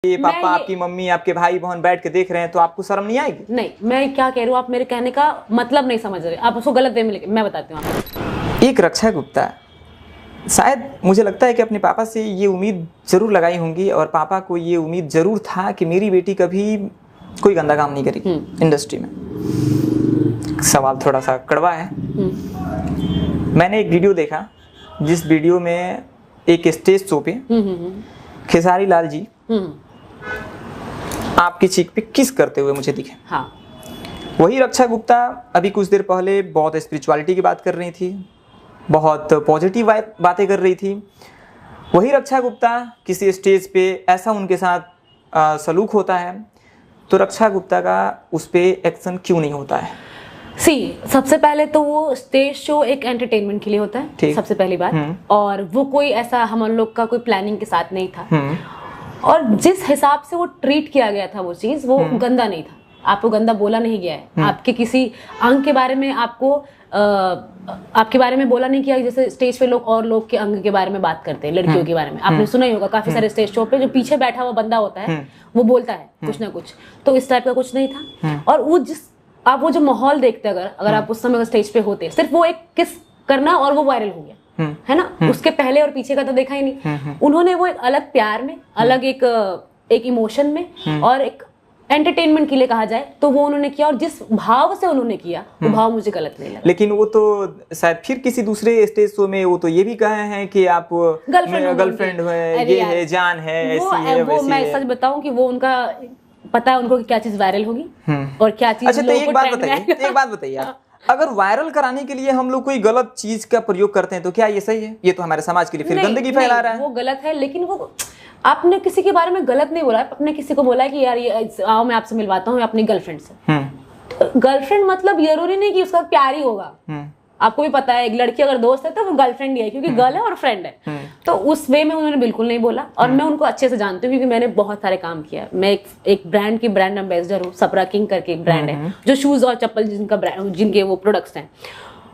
ये पापा आपकी मम्मी आपके भाई बहन बैठ के देख रहे हैं तो आपको शर्म नहीं आएगी? नहीं, मैं क्या कह रही हूँ, आप मेरे कहने का मतलब नहीं समझ रहे, आप उसको गलत वे में लेके, मैं बताती हूँ आपको। एक रक्षा गुप्ता शायद मुझे लगता है कि अपने पापा से ये उम्मीद जरूर लगाई होंगी और पापा को ये उम्मीद जरूर था कि मेरी बेटी कभी कोई गंदा काम नहीं करेगी इंडस्ट्री में। सवाल थोड़ा सा कड़वा है। मैंने एक वीडियो देखा जिस वीडियो में एक स्टेज शो पे खेसारी लाल जी आपकी चीख पे किस करते हुए मुझे दिखे। हाँ। वही रक्षा गुप्ता अभी कुछ देर पहले बहुत स्पिरिचुअलिटी की बात कर रही थी, बहुत पॉजिटिव बातें कर रही थी। वही रक्षा गुप्ता किसी स्टेज पे ऐसा उनके साथ सलूक होता है तो रक्षा गुप्ता का उस पे एक्शन क्यों नहीं होता है? सबसे पहले तो वो स्टेज शो एक एंटरटेनमेंट के लिए होता है, सबसे पहली बात। और वो कोई ऐसा हम लोग का कोई प्लानिंग के साथ नहीं था। और जिस हिसाब से वो ट्रीट किया गया था वो चीज, वो गंदा नहीं था। आपको गंदा बोला नहीं गया है, आपके किसी अंग के बारे में आपको आपके बारे में बोला नहीं किया। जैसे स्टेज पे लोग के अंग के बारे में बात करते हैं, लड़कियों के बारे में आपने सुना ही होगा। काफी सारे स्टेज शो पे जो पीछे बैठा हुआ बंदा होता है वो बोलता है कुछ ना कुछ, तो इस टाइप का कुछ नहीं था। और वो जो माहौल देखते अगर आप उस समय स्टेज पे होते, सिर्फ वो एक किस करना और वो वायरल हो गया है ना। उसके पहले और पीछे का तो देखा ही नहीं। उन्होंने वो एक अलग प्यार में, अलग एक इमोशन में और एक एंटरटेनमेंट के लिए कहा जाए तो वो उन्होंने किया। और जिस भाव से उन्होंने किया वो भाव मुझे गलत नहीं लगा। लेकिन वो तो शायद फिर किसी दूसरे स्टेज शो में वो तो ये भी कहे हैं कि आप गर्लफ्रेंड है, ये है, जान है, ऐसी है, वो मैं सच बताऊं कि वो उनका पता है उनको कि क्या चीज वायरल होगी और क्या चीज। अच्छा, तो एक बात बताइए आप, अगर वायरल कराने के लिए हम लोग कोई गलत चीज का प्रयोग करते हैं तो क्या ये सही है? ये तो हमारे समाज के लिए फिर गंदगी फैला रहा है। वो गलत है, लेकिन वो आपने किसी के बारे में गलत नहीं बोला। आपने किसी को बोला कि यार ये आओ मैं आपसे मिलवाता हूँ अपनी गर्लफ्रेंड से। गर्लफ्रेंड मतलब जरूरी नहीं कि उसका प्यार ही होगा। आपको भी पता है एक लड़की अगर दोस्त है तो वो गर्लफ्रेंड ही है, क्योंकि गर्ल है और फ्रेंड है। तो उस वे में उन्होंने बिल्कुल नहीं बोला। और मैं उनको अच्छे से जानती हूँ क्योंकि मैंने बहुत सारे काम किया। मैं एक ब्रांड की ब्रांड एम्बेसडर हूँ। सपरा किंग करके एक ब्रांड है जो शूज और चप्पल जिनके वो प्रोडक्ट्स हैं।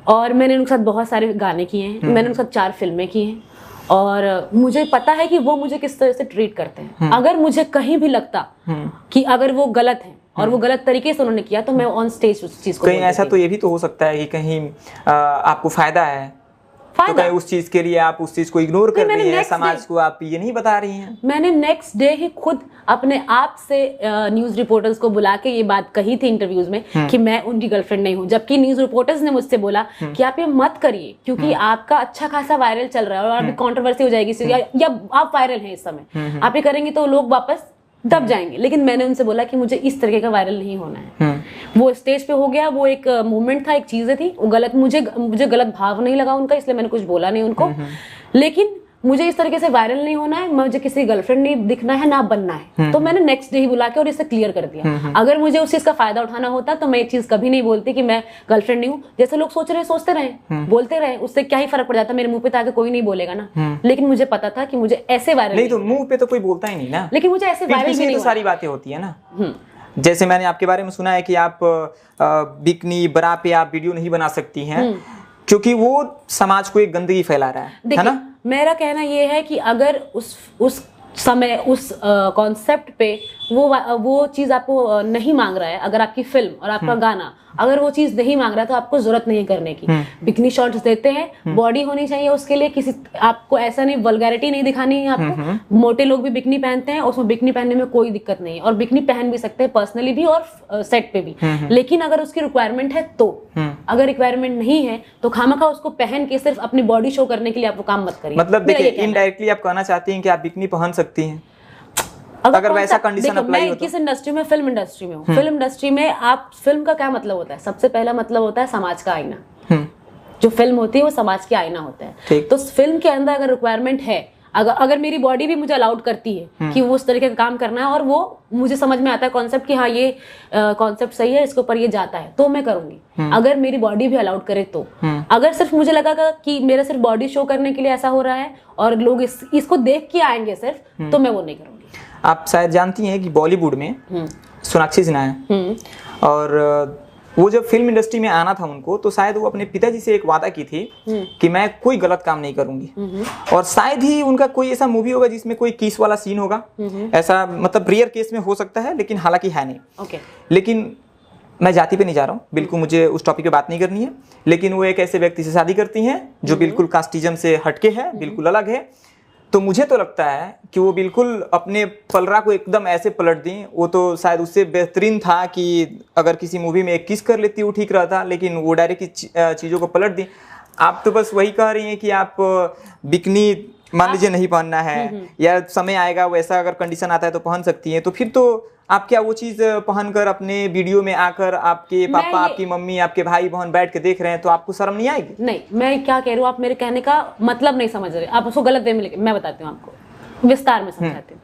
और मैंने उनके साथ बहुत सारे गाने किए हैं। मैंने उनके साथ 4 फिल्में की हैं और मुझे पता है कि वो मुझे किस तरह से ट्रीट करते हैं। अगर मुझे कहीं भी लगता कि अगर वो गलत है और वो गलत तरीके से उन्होंने किया तो मैं ऑन स्टेज उस चीज को कहीं ऐसा तो ये भी तो हो सकता है कि कहीं आपको फायदा है तो कहीं उस चीज के लिए आप उस चीज को इग्नोर कर रही हैं, समाज को आप ये नहीं बता रही हैं। मैंने नेक्स्ट डे ही खुद अपने आप से न्यूज रिपोर्टर्स को बुला के ये बात कही थी इंटरव्यूज में कि मैं उनकी गर्लफ्रेंड नहीं हूँ। जबकि न्यूज रिपोर्टर्स ने मुझसे बोला कि आप ये मत करिए क्योंकि आपका अच्छा खासा वायरल चल रहा है और अभी कंट्रोवर्सी हो जाएगी या आप वायरल हैं इस समय, आप ये करेंगे तो लोग वापस दब जाएंगे। लेकिन मैंने उनसे बोला कि मुझे इस तरीके का वायरल नहीं होना है। वो स्टेज पे हो गया, वो एक मूवमेंट था, एक चीजें थी, वो गलत मुझे गलत भाव नहीं लगा उनका, इसलिए मैंने कुछ बोला नहीं उनको। लेकिन मुझे इस तरीके से वायरल नहीं होना है, मुझे किसी गर्लफ्रेंड नहीं दिखना है, ना बनना है। तो मैंने नेक्स्ट डे ही बुला के और इसे क्लियर कर दिया। अगर मुझे उस चीज का फायदा उठाना होता तो मैं ये चीज कभी नहीं बोलती कि मैं गर्लफ्रेंड नहीं हूँ। जैसे लोग सोचते रहे बोलते रहे, उससे क्या ही फर्क पड़ जाता। मेरे मुंह पे आके कोई नहीं बोलेगा ना। लेकिन मुझे पता था कि मुझे ऐसे वायरल नहीं, तो मुंह पे तो कोई बोलता ही नहीं ना, लेकिन मुझे ऐसे वायरल भी नहीं। सारी बातें होती है ना। जैसे मैंने आपके बारे में सुना है कि आप बिकनी बरा पे आप वीडियो नहीं बना सकती हैं क्योंकि वो समाज को एक गंदगी फैला रहा है ना। मेरा कहना ये है कि अगर उस समय उस कॉन्सेप्ट पे वो चीज आपको नहीं मांग रहा है, अगर आपकी फिल्म और आपका गाना अगर वो चीज नहीं मांग रहा है तो आपको जरूरत नहीं करने की। बिकनी शॉट्स देते हैं, बॉडी होनी चाहिए उसके लिए, किसी आपको ऐसा नहीं वल्गैरिटी नहीं दिखानी है आपको। मोटे लोग भी बिकनी पहनते हैं, उसमें बिकनी पहनने में कोई दिक्कत नहीं है और बिकनी पहन भी सकते हैं पर्सनली भी और सेट पे भी। लेकिन अगर उसकी रिक्वायरमेंट है तो, अगर रिक्वायरमेंट नहीं है तो खामखा उसको पहन के सिर्फ अपनी बॉडी शो करने के लिए आप वो काम मत करिए। मतलब देखिए, इनडायरेक्टली आप कहना चाहती हैं कि आप बिकनी पहन सकती हैं अगर वैसा कंडीशन अप्लाई हो तो। किस इंडस्ट्री में? फिल्म इंडस्ट्री में हूँ। फिल्म इंडस्ट्री में आप फिल्म का क्या मतलब होता है? सबसे पहला मतलब होता है समाज का आईना। जो फिल्म होती है वो समाज की आईना होता है। तो फिल्म के अंदर अगर रिक्वायरमेंट है, अगर मेरी बॉडी भी मुझे अलाउड करती है कि वो उस तरीके का काम करना है और वो मुझे समझ में आता है कॉन्सेप्ट कि हाँ ये कॉन्सेप्ट सही है, इसके ऊपर ये जाता है, तो मैं करूंगी। अगर मेरी बॉडी भी अलाउड करे तो। अगर सिर्फ मुझे लगा कि मेरा सिर्फ बॉडी शो करने के लिए ऐसा हो रहा है और लोग इसको देख के आएंगे सिर्फ, तो मैं वो नहीं करूंगी। आप शायद जानती हैं कि बॉलीवुड में सोनाक्षी सिन्हा है और वो जब फिल्म इंडस्ट्री में आना था उनको, तो शायद वो अपने पिताजी से एक वादा की थी कि मैं कोई गलत काम नहीं करूंगी, और शायद ही उनका कोई ऐसा मूवी होगा जिसमें कोई किस वाला सीन होगा। ऐसा मतलब रेयर केस में हो सकता है, लेकिन हालांकि है नहीं। लेकिन मैं जाति पे नहीं जा रहा हूँ, बिल्कुल मुझे उस टॉपिक पे बात नहीं करनी है, लेकिन वो एक ऐसे व्यक्ति से शादी करती हैं जो बिल्कुल कास्टिज्म से हटके है, बिल्कुल अलग है। तो मुझे तो लगता है कि वो बिल्कुल अपने पलड़ा को एकदम ऐसे पलट दी। वो तो शायद उससे बेहतरीन था कि अगर किसी मूवी में एक किस कर लेती वो ठीक रहता, लेकिन वो डायरेक्ट चीज़ों को पलट दी। आप तो बस वही कह रही हैं कि आप बिकनी मान लीजिए नहीं पहनना है, या समय आएगा वैसा अगर कंडीशन आता है तो पहन सकती हैं, तो फिर तो आप क्या वो चीज़ पहनकर अपने वीडियो में आकर आपके पापा, आपकी मम्मी, आपके भाई बहन बैठ के देख रहे हैं, तो आपको शर्म नहीं आएगी? नहीं, मैं क्या कह रही हूँ, आप मेरे कहने का मतलब नहीं समझ रहे, आप उसको गलत वे में लेके, मैं बताती हूँ आपको, विस्तार में समझाती हूँ।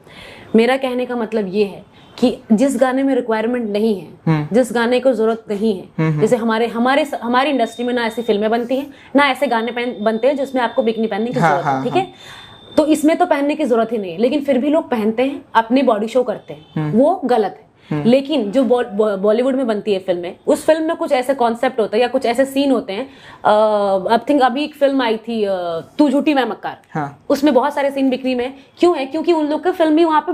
मेरा कहने का मतलब ये है कि जिस गाने में रिक्वायरमेंट नहीं है, जिस गाने को जरूरत नहीं है, जैसे हमारी इंडस्ट्री में ना ऐसी फिल्में बनती हैं, ना ऐसे गाने बनते हैं जिसमें आपको बिकनी पहनने की जरूरत है, ठीक है? तो इसमें तो पहनने की जरूरत ही नहीं है, लेकिन फिर भी लोग पहनते हैं, अपनी बॉडी शो करते हैं, वो गलत है। लेकिन जो बॉलीवुड में बनती है फिल्में, उस फिल्म में कुछ ऐसे कॉन्सेप्ट होता है या कुछ ऐसे सीन होते हैं। आई थिंक अभी एक फिल्म आई थी तू झूठी मैं मक्कार, उसमें बहुत सारे सीन बिकनी में क्यों है? क्योंकि उन लोग का फिल्म ही वहां पे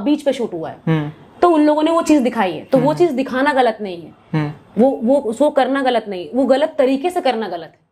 बीच पे शूट हुआ है, तो उन लोगों ने वो चीज दिखाई है, तो वो चीज दिखाना गलत नहीं है, वो करना गलत नहीं, वो गलत तरीके से करना गलत है।